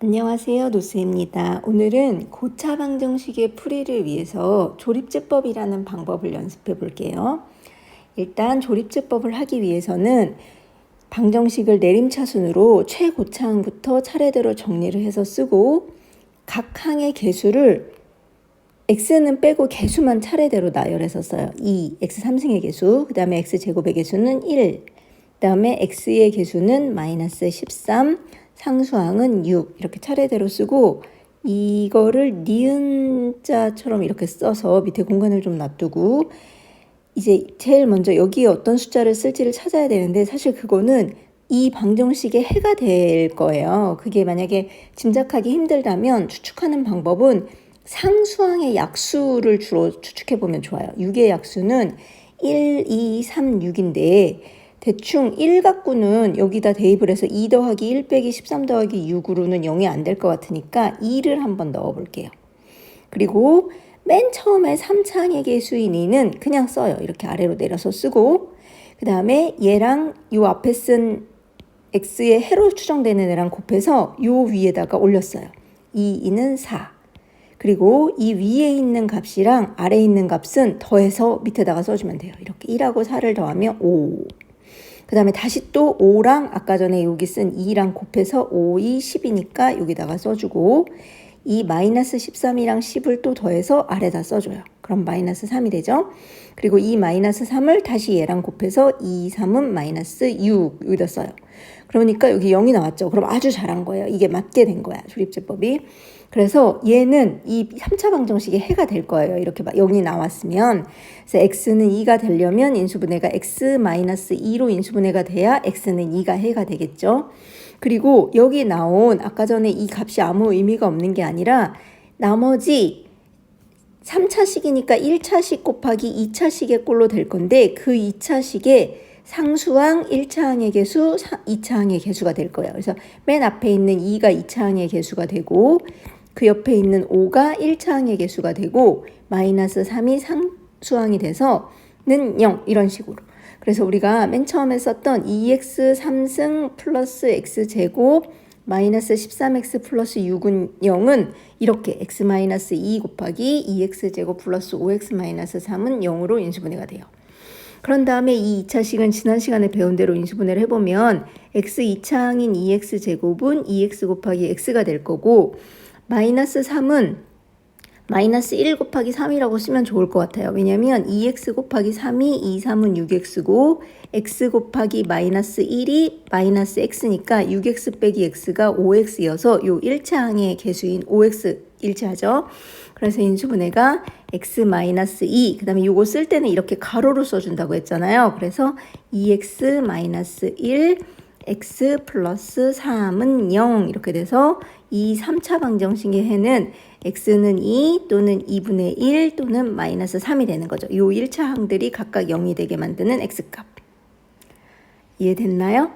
안녕하세요, 노스입니다. 오늘은 고차 방정식의 풀이를 위해서 조립제법이라는 방법을 연습해 볼게요. 일단 조립제법을 하기 위해서는 방정식을 내림차순으로 최고차항부터 차례대로 정리를 해서 쓰고 각 항의 개수를 x는 빼고 개수만 차례대로 나열해서 써요. 2, x 3승의 개수, 그 다음에 x제곱의 개수는 1, 그 다음에 x의 개수는 마이너스 13, 상수항은 6 이렇게 차례대로 쓰고 이거를 니은자처럼 이렇게 써서 밑에 공간을 좀 놔두고 이제 제일 먼저 여기에 어떤 숫자를 쓸지를 찾아야 되는데 사실 그거는 이 방정식의 해가 될 거예요. 그게 만약에 짐작하기 힘들다면 추측하는 방법은 상수항의 약수를 주로 추측해보면 좋아요. 6의 약수는 1, 2, 3, 6인데 대충 1 갖고는 여기다 대입을 해서 2 더하기 1 빼기 13 더하기 6으로는 0이 안 될 것 같으니까 2를 한번 넣어 볼게요. 그리고 맨 처음에 3차항의 개수인 2는 그냥 써요. 이렇게 아래로 내려서 쓰고 그 다음에 얘랑 요 앞에 쓴 x의 해로 추정되는 애랑 곱해서 요 위에다가 올렸어요. 2는 4. 그리고 이 위에 있는 값이랑 아래에 있는 값은 더해서 밑에다가 써주면 돼요. 이렇게 1하고 4를 더하면 5. 그 다음에 다시 또 5랑 아까 전에 여기 쓴 2랑 곱해서 5, 2, 10이니까 여기다가 써주고 이 마이너스 13이랑 10을 또 더해서 아래다 써줘요. 그럼 마이너스 3이 되죠. 그리고 이 마이너스 3을 다시 얘랑 곱해서 2, 3은 마이너스 6 여기다 써요. 그러니까 여기 0이 나왔죠. 그럼 아주 잘한 거예요. 이게 맞게 된 거야. 조립제법이. 그래서 얘는 이 3차 방정식의 해가 될 거예요. 이렇게 0이 나왔으면. 그래서 x는 2가 되려면 인수분해가 x-2로 인수분해가 돼야 x는 2가 해가 되겠죠. 그리고 여기 나온 아까 전에 이 값이 아무 의미가 없는 게 아니라 나머지 3차식이니까 1차식 곱하기 2차식의 꼴로 될 건데 그 2차식의 상수항 1차항의 개수, 2차항의 개수가 될 거예요. 그래서 맨 앞에 있는 2가 2차항의 개수가 되고 그 옆에 있는 5가 1차항의 개수가 되고 마이너스 3이 상수항이 돼서는 0 이런 식으로. 그래서 우리가 맨 처음에 썼던 2x 3승 플러스 x제곱 마이너스 13x 플러스 6은 0은 이렇게 x 마이너스 2 곱하기 2x제곱 플러스 5x 마이너스 3은 0으로 인수분해가 돼요. 그런 다음에 이 2차식은 지난 시간에 배운 대로 인수분해를 해보면 x 2차항인 2x제곱은 2x 곱하기 x가 될 거고 마이너스 3은 마이너스 1 곱하기 3이라고 쓰면 좋을 것 같아요. 왜냐하면 2x 곱하기 3이 2, 3은 6x고 x 곱하기 마이너스 1이 마이너스 x니까 6x 빼기 x가 5x여서 요 1차항의 개수인 5x 일치하죠. 그래서 인수분해가 x 마이너스 2, 그 다음에 요거 쓸 때는 이렇게 가로로 써준다고 했잖아요. 그래서 2x 마이너스 1, x 플러스 3은 0 이렇게 돼서 이 3차 방정식의 해는 x는 2 또는 2분의 1 또는 마이너스 3이 되는 거죠. 요 1차 항들이 각각 0이 되게 만드는 x값. 이해됐나요?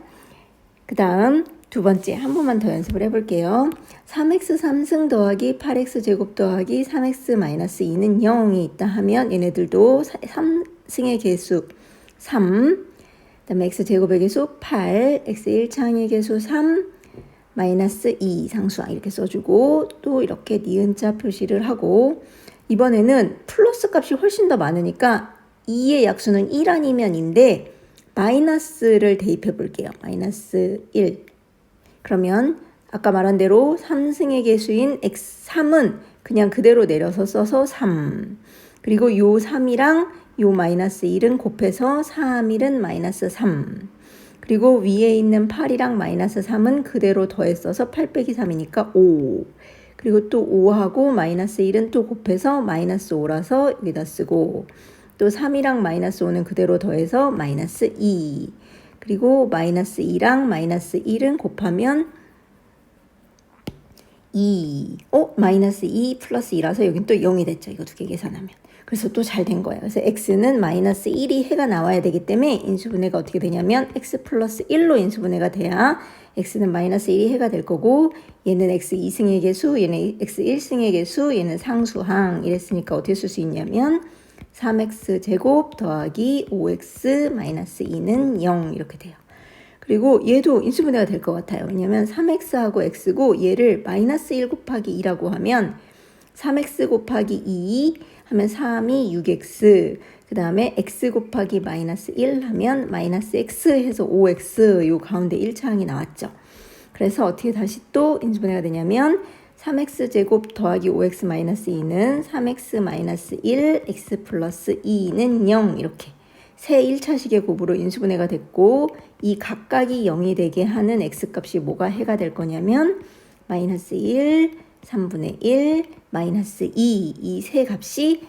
그 다음 두 번째 한 번만 더 연습을 해볼게요. 3x 3승 더하기 8x 제곱 더하기 3x 마이너스 2는 0이 있다 하면 얘네들도 3승의 개수 3, 그 다음에 x제곱의 개수 8, x 1차항의 개수 3, 마이너스 2 상수항 이렇게 써주고 또 이렇게 니은자 표시를 하고 이번에는 플러스 값이 훨씬 더 많으니까 2의 약수는 1 아니면 인데 마이너스를 대입해 볼게요. 마이너스 1. 그러면 아까 말한 대로 3승의 개수인 x3은 그냥 그대로 내려서 써서 3. 그리고 요 3이랑 요 마이너스 1은 곱해서 3일은 마이너스 3. 그리고 위에 있는 8이랑 마이너스 3은 그대로 더했어서 8 빼기 3이니까 5. 그리고 또 5하고 마이너스 1은 또 곱해서 마이너스 5라서 여기다 쓰고 또 3이랑 마이너스 5는 그대로 더해서 마이너스 2. 그리고 마이너스 2랑 마이너스 1은 곱하면 2. 마이너스 2 플러스 2라서 여긴 또 0이 됐죠. 이거 두 개 계산하면. 그래서 또 잘 된 거예요. 그래서 x는 마이너스 1이 해가 나와야 되기 때문에 인수분해가 어떻게 되냐면 x 플러스 1로 인수분해가 돼야 x는 마이너스 1이 해가 될 거고 얘는 x 2승의 개수, 얘는 x 1승의 개수, 얘는 상수항 이랬으니까 어떻게 쓸 수 있냐면 3x 제곱 더하기 5x 마이너스 2는 0 이렇게 돼요. 그리고 얘도 인수분해가 될 것 같아요. 왜냐면 3x하고 x고 얘를 마이너스 1 곱하기 2라고 하면 3x 곱하기 2 하면 3이 6x, 그 다음에 x 곱하기 마이너스 1 하면 마이너스 x 해서 5x, 요 가운데 1차항이 나왔죠. 그래서 어떻게 다시 또 인수분해가 되냐면 3x제곱 더하기 5x 마이너스 2는 3x 마이너스 1, x 플러스 2는 0, 이렇게 새 1차식의 곱으로 인수분해가 됐고, 이 각각이 0이 되게 하는 x값이 뭐가 해가 될 거냐면 마이너스 1, 3분의 1, 마이너스 2, 이 세 값이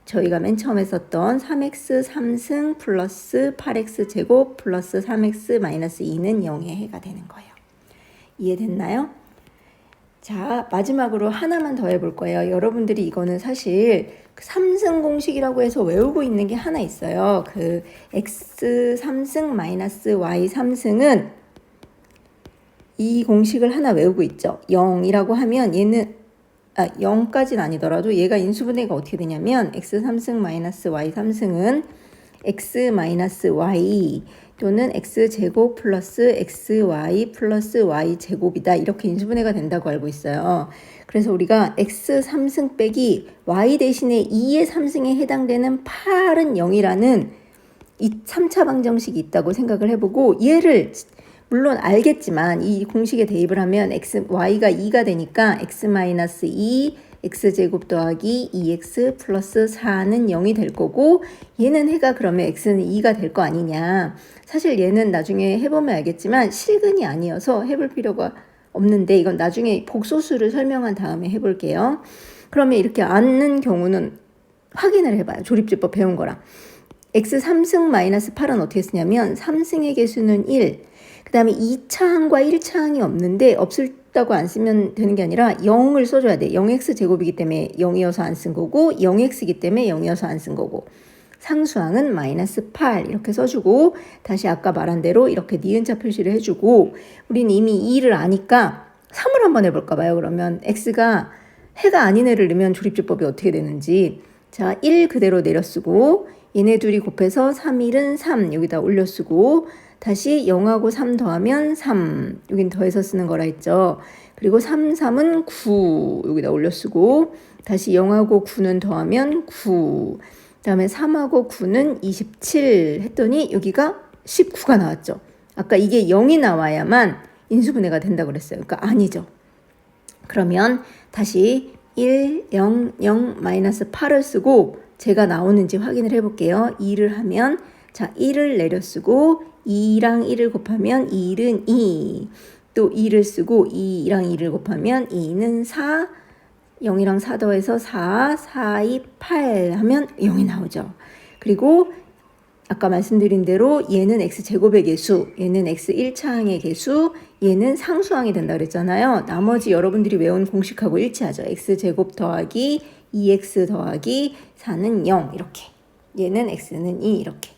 저희가 맨 처음에 썼던 3x 3승 플러스 8x 제곱 플러스 3x 마이너스 2는 0의 해가 되는 거예요. 이해됐나요? 자, 마지막으로 하나만 더 해볼 거예요. 여러분들이 이거는 사실 3승 공식이라고 해서 외우고 있는 게 하나 있어요. 그 x 3승 마이너스 y 3승은 이 공식을 하나 외우고 있죠. 0이라고 하면 얘는 0까지는 아니더라도 얘가 인수분해가 어떻게 되냐면 x 3승 마이너스 y 3승은 x 마이너스 y 또는 x제곱 플러스 xy 플러스 y제곱이다. 이렇게 인수분해가 된다고 알고 있어요. 그래서 우리가 x 3승 빼기 y 대신에 2의 3승에 해당되는 8은 0이라는 이 3차 방정식이 있다고 생각을 해보고, 얘를 물론 알겠지만 이 공식에 대입을 하면 y가 2가 되니까 x-2 x제곱 더하기 2x 플러스 4는 0이 될 거고, 얘는 해가 그러면 x는 2가 될 거 아니냐. 사실 얘는 나중에 해보면 알겠지만 실근이 아니어서 해볼 필요가 없는데, 이건 나중에 복소수를 설명한 다음에 해볼게요. 그러면 이렇게 아는 경우는 확인을 해봐요. 조립제법 배운 거랑. x 3승 마이너스 8은 어떻게 쓰냐면 3승의 개수는 1, 그 다음에 2차항과 1차항이 없는데 없다고 안 쓰면 되는 게 아니라 0을 써줘야 돼. 0x 제곱이기 때문에 0이어서 안 쓴 거고, 0x이기 때문에 0이어서 안 쓴 거고, 상수항은 마이너스 8 이렇게 써주고, 다시 아까 말한 대로 이렇게 니은자 표시를 해주고, 우린 이미 2를 아니까 3을 한번 해볼까 봐요. 그러면 x가 해가 아닌 애를 넣으면 조립제법이 어떻게 되는지. 자, 1 그대로 내려쓰고, 얘네 둘이 곱해서 3, 1은 3 여기다 올려쓰고, 다시 0하고 3 더하면 3, 여긴 더해서 쓰는 거라 했죠. 그리고 3, 3은 9 여기다 올려쓰고, 다시 0하고 9는 더하면 9, 다음에 3하고 9는 27 했더니 여기가 19가 나왔죠. 아까 이게 0이 나와야만 인수분해가 된다고 그랬어요. 그러니까 아니죠. 그러면 다시 1, 0, 0, 마이너스 8을 쓰고 제가 나오는지 확인을 해볼게요. 2를 하면, 자, 1을 내려쓰고 2랑 1을 곱하면 1은 2, 또 2를 쓰고 2랑 2를 곱하면 2는 4, 0이랑 4 더해서 4, 4, 2, 8 하면 0이 나오죠. 그리고 아까 말씀드린 대로 얘는 x제곱의 개수, 얘는 x 1차항의 개수, 얘는 상수항이 된다 그랬잖아요. 나머지 여러분들이 외운 공식하고 일치하죠. x제곱 더하기 2x 더하기 4는 0 이렇게, 얘는 x는 2 이렇게.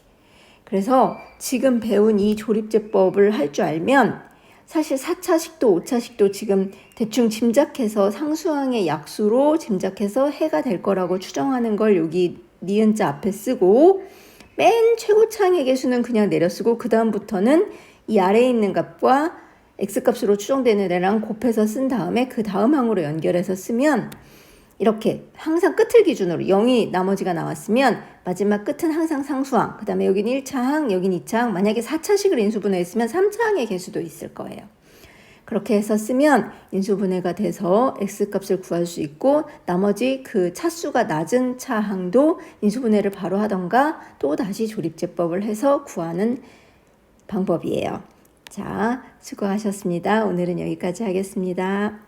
그래서 지금 배운 이 조립제법을 할 줄 알면 사실 4차식도 5차식도 지금 대충 짐작해서 상수항의 약수로 짐작해서 해가 될 거라고 추정하는 걸 여기 니은자 앞에 쓰고, 맨 최고차항의 개수는 그냥 내려 쓰고, 그 다음부터는 이 아래에 있는 값과 x값으로 추정되는 애랑 곱해서 쓴 다음에 그 다음 항으로 연결해서 쓰면, 이렇게 항상 끝을 기준으로 0이 나머지가 나왔으면 마지막 끝은 항상 상수항, 그 다음에 여기는 1차항, 여기는 2차항, 만약에 4차식을 인수분해했으면 3차항의 개수도 있을 거예요. 그렇게 해서 쓰면 인수분해가 돼서 x값을 구할 수 있고, 나머지 그 차수가 낮은 차항도 인수분해를 바로 하던가 또 다시 조립제법을 해서 구하는 방법이에요. 자, 수고하셨습니다. 오늘은 여기까지 하겠습니다.